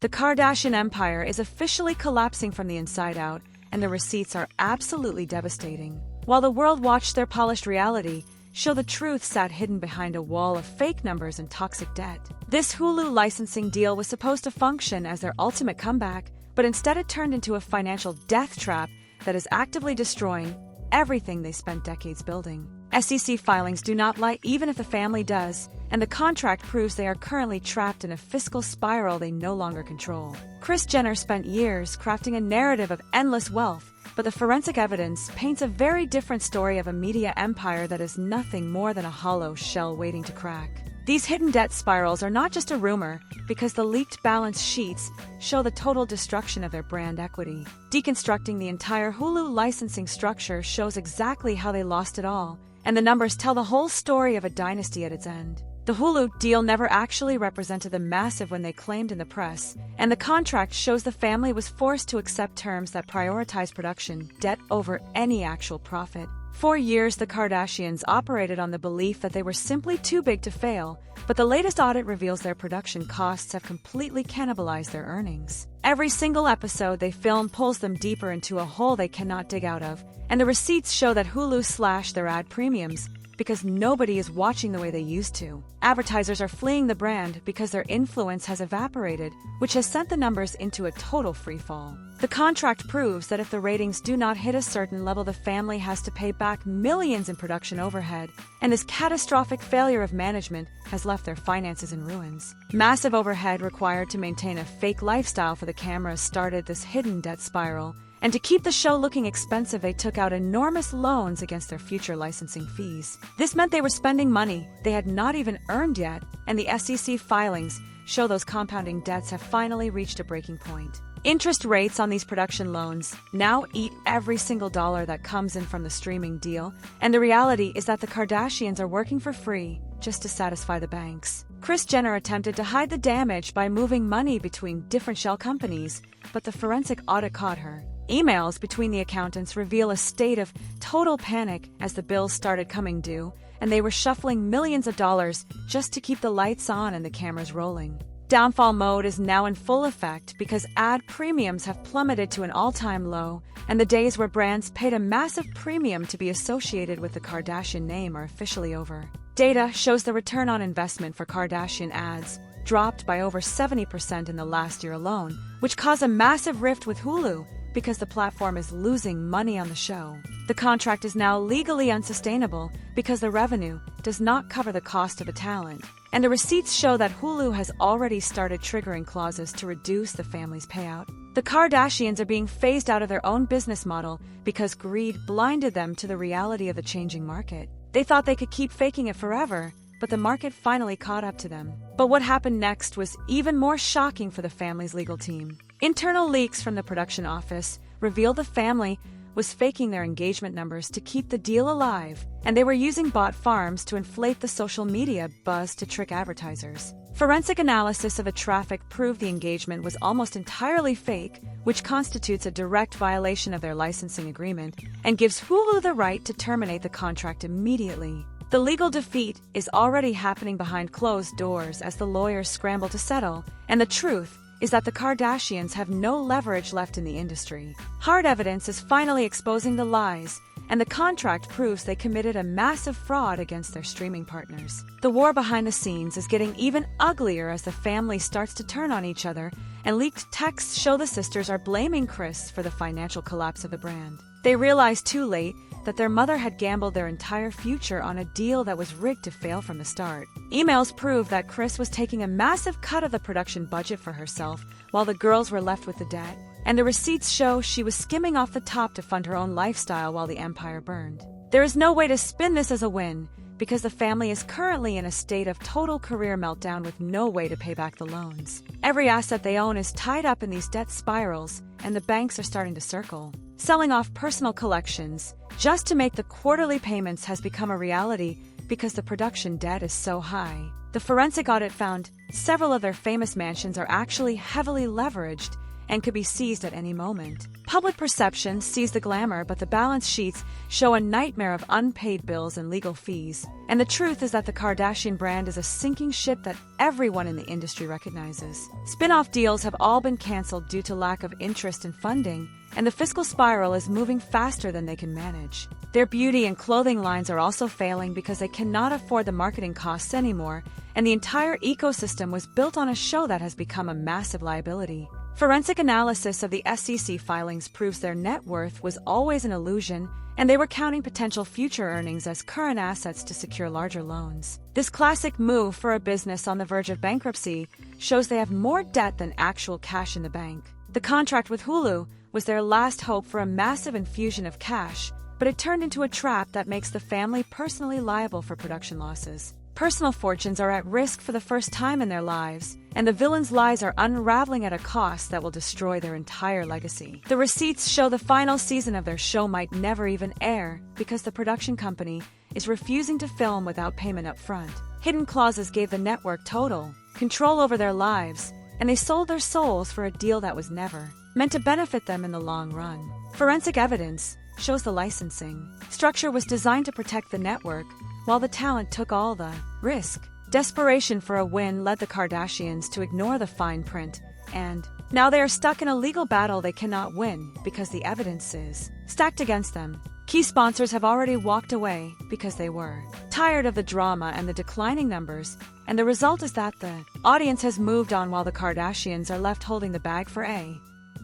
The Kardashian empire is officially collapsing from the inside out, and the receipts are absolutely devastating. While the world watched their polished reality show, the truth sat hidden behind a wall of fake numbers and toxic debt. This Hulu licensing deal was supposed to function as their ultimate comeback, but instead it turned into a financial death trap that is actively destroying everything they spent decades building. SEC filings do not lie, even if the family does, and the contract proves they are currently trapped in a fiscal spiral they no longer control. Kris Jenner spent years crafting a narrative of endless wealth, but the forensic evidence paints a very different story of a media empire that is nothing more than a hollow shell waiting to crack. These hidden debt spirals are not just a rumor, because the leaked balance sheets show the total destruction of their brand equity. Deconstructing the entire Hulu licensing structure shows exactly how they lost it all, and the numbers tell the whole story of a dynasty at its end. The Hulu deal never actually represented the massive when they claimed in the press, and the contract shows the family was forced to accept terms that prioritize production debt over any actual profit. For years, the Kardashians operated on the belief that they were simply too big to fail, but the latest audit reveals their production costs have completely cannibalized their earnings. Every single episode they film pulls them deeper into a hole they cannot dig out of, and the receipts show that Hulu slashed their ad premiums because nobody is watching the way they used to. Advertisers are fleeing the brand because their influence has evaporated, which has sent the numbers into a total freefall. The contract proves that if the ratings do not hit a certain level, the family has to pay back millions in production overhead, and this catastrophic failure of management has left their finances in ruins. Massive overhead required to maintain a fake lifestyle for the cameras started this hidden debt spiral, and to keep the show looking expensive, they took out enormous loans against their future licensing fees. This meant they were spending money they had not even earned yet, and the SEC filings show those compounding debts have finally reached a breaking point. Interest rates on these production loans now eat every single dollar that comes in from the streaming deal, and the reality is that the Kardashians are working for free just to satisfy the banks. Kris Jenner attempted to hide the damage by moving money between different shell companies, but the forensic audit caught her. Emails between the accountants reveal a state of total panic as the bills started coming due, and they were shuffling millions of dollars just to keep the lights on and the cameras rolling. Downfall mode is now in full effect because ad premiums have plummeted to an all-time low, and the days where brands paid a massive premium to be associated with the Kardashian name are officially over. Data shows the return on investment for Kardashian ads dropped by over 70% in the last year alone, which caused a massive rift with Hulu, because the platform is losing money on the show. The contract is now legally unsustainable because the revenue does not cover the cost of the talent, and the receipts show that Hulu has already started triggering clauses to reduce the family's payout. The Kardashians are being phased out of their own business model because greed blinded them to the reality of the changing market. They thought they could keep faking it forever, but the market finally caught up to them. But what happened next was even more shocking for the family's legal team. Internal leaks from the production office revealed the family was faking their engagement numbers to keep the deal alive, and they were using bot farms to inflate the social media buzz to trick advertisers. Forensic analysis of the traffic proved the engagement was almost entirely fake, which constitutes a direct violation of their licensing agreement and gives Hulu the right to terminate the contract immediately. The legal defeat is already happening behind closed doors as the lawyers scramble to settle, and the truth is that the Kardashians have no leverage left in the industry. Hard evidence is finally exposing the lies, and the contract proves they committed a massive fraud against their streaming partners. The war behind the scenes is getting even uglier as the family starts to turn on each other, and leaked texts show the sisters are blaming Kris for the financial collapse of the brand. They realized too late that their mother had gambled their entire future on a deal that was rigged to fail from the start. Emails prove that Kris was taking a massive cut of the production budget for herself, while the girls were left with the debt, and the receipts show she was skimming off the top to fund her own lifestyle while the empire burned. There is no way to spin this as a win, because the family is currently in a state of total career meltdown with no way to pay back the loans. Every asset they own is tied up in these debt spirals, and the banks are starting to circle. Selling off personal collections just to make the quarterly payments has become a reality because the production debt is so high. The forensic audit found several of their famous mansions are actually heavily leveraged, and could be seized at any moment. Public perception sees the glamour, but the balance sheets show a nightmare of unpaid bills and legal fees. And the truth is that the Kardashian brand is a sinking ship that everyone in the industry recognizes. Spin-off deals have all been canceled due to lack of interest and funding, and the fiscal spiral is moving faster than they can manage. Their beauty and clothing lines are also failing because they cannot afford the marketing costs anymore, and the entire ecosystem was built on a show that has become a massive liability. Forensic analysis of the SEC filings proves their net worth was always an illusion, and they were counting potential future earnings as current assets to secure larger loans. This classic move for a business on the verge of bankruptcy shows they have more debt than actual cash in the bank. The contract with Hulu was their last hope for a massive infusion of cash, but it turned into a trap that makes the family personally liable for production losses. Personal fortunes are at risk for the first time in their lives, and the villain's lies are unraveling at a cost that will destroy their entire legacy. The receipts show the final season of their show might never even air because the production company is refusing to film without payment up front. Hidden clauses gave the network total control over their lives, and they sold their souls for a deal that was never meant to benefit them in the long run. Forensic evidence shows the licensing structure was designed to protect the network, while the talent took all the risk. Desperation for a win led the Kardashians to ignore the fine print, and now they are stuck in a legal battle they cannot win because the evidence is stacked against them. Key sponsors have already walked away because they were tired of the drama and the declining numbers, and the result is that the audience has moved on while the Kardashians are left holding the bag for a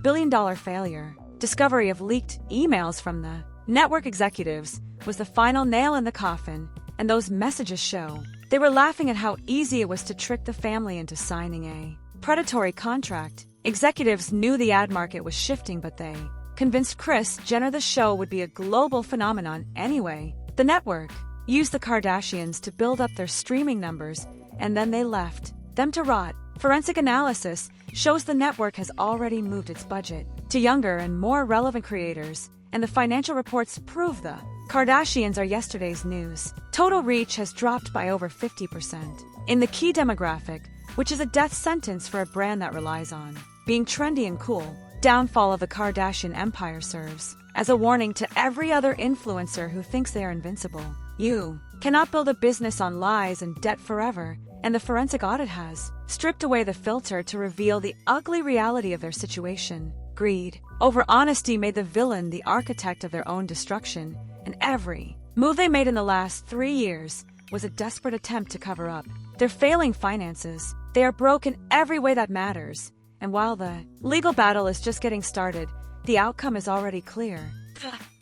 billion-dollar failure. Discovery of leaked emails from the network executives was the final nail in the coffin, and those messages show they were laughing at how easy it was to trick the family into signing a predatory contract. Executives knew the ad market was shifting, but they convinced Kris Jenner the show would be a global phenomenon anyway. The network used the Kardashians to build up their streaming numbers, and then they left them to rot. Forensic analysis shows the network has already moved its budget to younger and more relevant creators, and the financial reports prove the Kardashians are yesterday's news. Total reach has dropped by over 50% in the key demographic, which is a death sentence for a brand that relies on being trendy and cool. Downfall of the Kardashian empire serves as a warning to every other influencer who thinks they are invincible. You cannot build a business on lies and debt forever, and the forensic audit has stripped away the filter to reveal the ugly reality of their situation. Greed over honesty made the villain the architect of their own destruction, and every move they made in the last 3 years was a desperate attempt to cover up their failing finances. They are broke in every way that matters, and while the legal battle is just getting started, the outcome is already clear.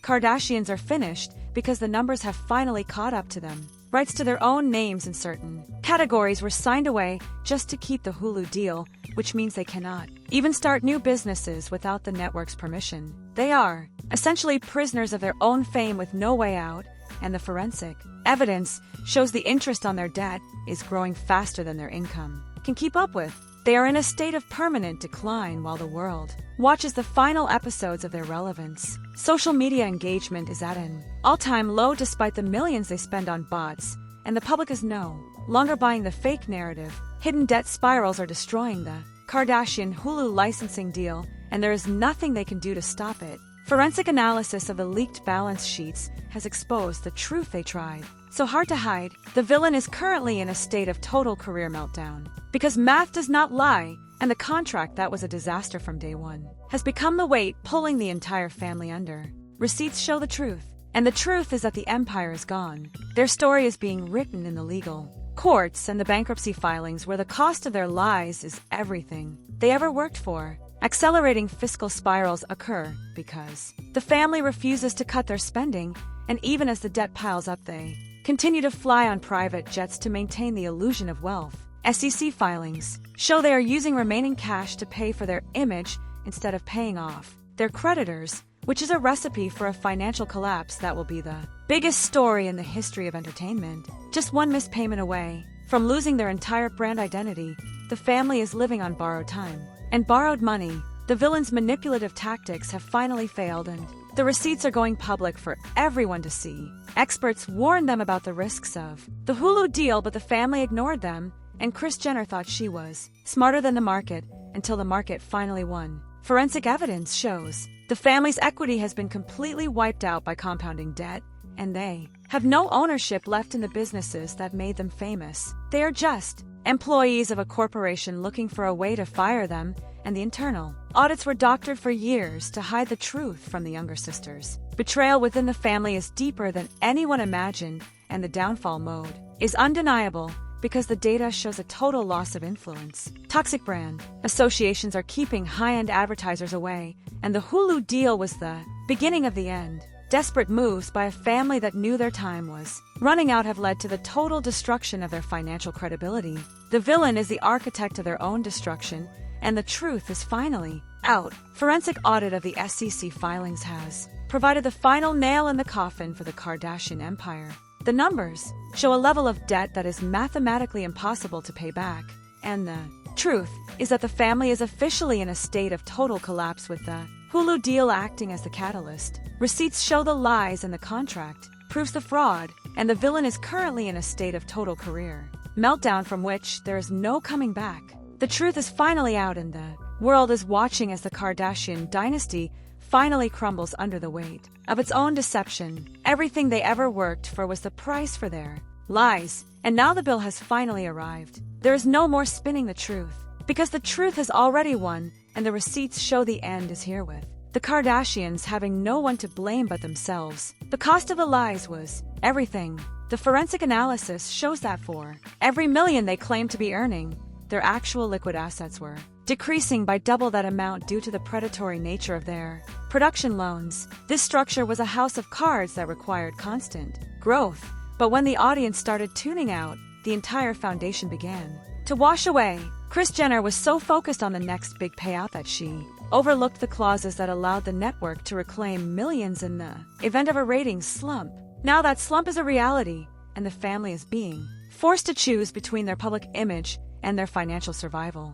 Kardashians are finished because the numbers have finally caught up to them. Rights to their own names in certain categories were signed away just to keep the Hulu deal, which means they cannot even start new businesses without the network's permission. They are essentially prisoners of their own fame with no way out, and the forensic evidence shows the interest on their debt is growing faster than their income can keep up with. They are in a state of permanent decline while the world watches the final episodes of their relevance. Social media engagement is at an all-time low despite the millions they spend on bots, and the public is no longer buying the fake narrative. Hidden debt spirals are destroying the Kardashian Hulu licensing deal, and there is nothing they can do to stop it. Forensic analysis of the leaked balance sheets has exposed the truth they tried so hard to hide. The villain is currently in a state of total career meltdown because math does not lie, and the contract that was a disaster from day one has become the weight pulling the entire family under. Receipts show the truth, and the truth is that the empire is gone. Their story is being written in the legal courts and the bankruptcy filings where the cost of their lies is everything they ever worked for. Accelerating fiscal spirals occur because the family refuses to cut their spending, and even as the debt piles up, they continue to fly on private jets to maintain the illusion of wealth. SEC filings show they are using remaining cash to pay for their image instead of paying off their creditors, which is a recipe for a financial collapse that will be the biggest story in the history of entertainment. Just one missed payment away from losing their entire brand identity, the family is living on borrowed time and borrowed money. The villain's manipulative tactics have finally failed, and the receipts are going public for everyone to see. Experts warned them about the risks of the Hulu deal, but the family ignored them, and Kris Jenner thought she was smarter than the market until the market finally won. Forensic evidence shows the family's equity has been completely wiped out by compounding debt, and they have no ownership left in the businesses that made them famous. They are just employees of a corporation looking for a way to fire them, and the internal audits were doctored for years to hide the truth from the younger sisters. Betrayal within the family is deeper than anyone imagined, and the downfall mode is undeniable because the data shows a total loss of influence. Toxic brand associations are keeping high-end advertisers away, and the Hulu deal was the beginning of the end. Desperate moves by a family that knew their time was running out have led to the total destruction of their financial credibility. The villain is the architect of their own destruction, and the truth is finally out. Forensic audit of the SEC filings has provided the final nail in the coffin for the Kardashian empire. The numbers show a level of debt that is mathematically impossible to pay back, and the truth is that the family is officially in a state of total collapse, with the Hulu deal acting as the catalyst. Receipts show the lies, and the contract proves the fraud, and the villain is currently in a state of total career meltdown from which there is no coming back. The truth is finally out, and the world is watching as the Kardashian dynasty finally crumbles under the weight of its own deception. Everything they ever worked for was the price for their lies, and now the bill has finally arrived. There is no more spinning the truth, because the truth has already won, and the receipts show the end is herewith. The Kardashians having no one to blame but themselves. The cost of the lies was everything. The forensic analysis shows that for every million they claimed to be earning, their actual liquid assets were decreasing by double that amount due to the predatory nature of their production loans. This structure was a house of cards that required constant growth, but when the audience started tuning out, the entire foundation began to wash away. Kris Jenner was so focused on the next big payout that she overlooked the clauses that allowed the network to reclaim millions in the event of a ratings slump. Now that slump is a reality, and the family is being forced to choose between their public image and their financial survival.